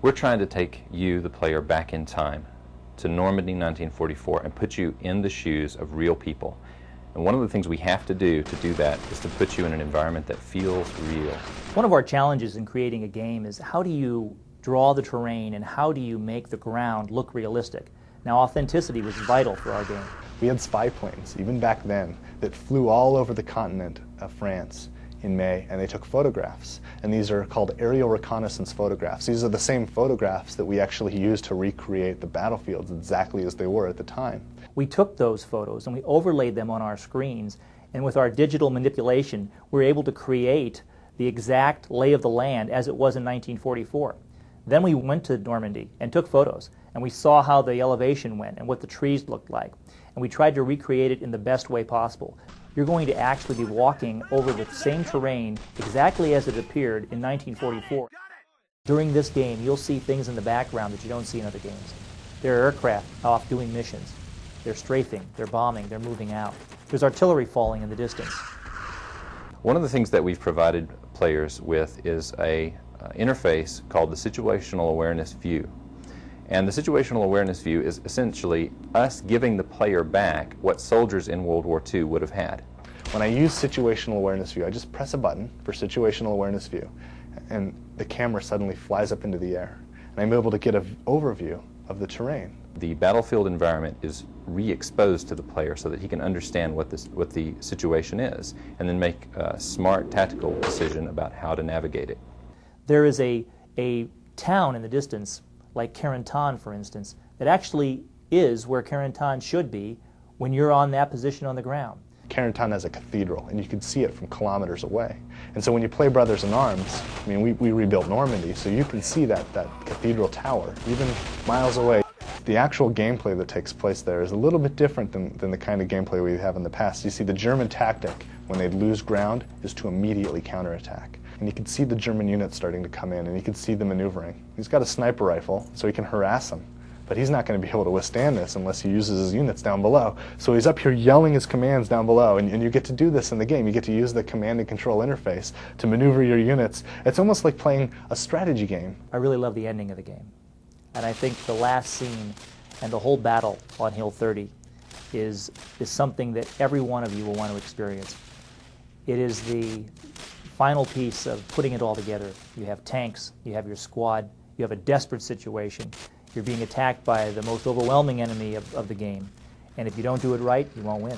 We're trying to take you, the player, back in time to Normandy 1944 and put you in the shoes of real people. And one of the things we have to do that is to put you in an environment that feels real. One of our challenges in creating a game is how do you draw the terrain and how do you make the ground look realistic? Now, authenticity was vital for our game. We had spy planes, even back then, that flew all over the continent of France in May, and they took photographs. And these are called aerial reconnaissance photographs. These are the same photographs that we actually used to recreate the battlefields exactly as they were at the time. We took those photos and we overlaid them on our screens, and with our digital manipulation, we were able to create the exact lay of the land as it was in 1944. Then we went to Normandy and took photos, and we saw how the elevation went and what the trees looked like, and we tried to recreate it in the best way possible. You're going to actually be walking over the same terrain exactly as it appeared in 1944. During this game, you'll see things in the background that you don't see in other games. There are aircraft off doing missions. They're strafing, they're bombing, they're moving out. There's artillery falling in the distance. One of the things that we've provided players with is a interface called the Situational Awareness View. And the Situational Awareness View is essentially us giving the player back what soldiers in World War II would have had. When I use Situational Awareness View, I just press a button for Situational Awareness View, and the camera suddenly flies up into the air. And I'm able to get an overview of the terrain. The battlefield environment is re-exposed to the player so that he can understand what the situation is and then make a smart tactical decision about how to navigate it. There is a town in the distance, like Carentan, for instance, that actually is where Carentan should be when you're on that position on the ground. Carentan has a cathedral, and you can see it from kilometers away. And so when you play Brothers in Arms, I mean, we rebuilt Normandy, so you can see that cathedral tower, even miles away. The actual gameplay that takes place there is a little bit different than the kind of gameplay we have in the past. You see, the German tactic, when they lose ground, is to immediately counterattack. And you can see the German units starting to come in, and you can see the maneuvering. He's got a sniper rifle, so he can harass them. But he's not going to be able to withstand this unless he uses his units down below. So he's up here yelling his commands down below, and you get to do this in the game. You get to use the command and control interface to maneuver your units. It's almost like playing a strategy game. I really love the ending of the game. And I think the last scene and the whole battle on Hill 30 is something that every one of you will want to experience. It is the final piece of putting it all together. You have tanks, you have your squad, you have a desperate situation. You're being attacked by the most overwhelming enemy of the game. And if you don't do it right, you won't win.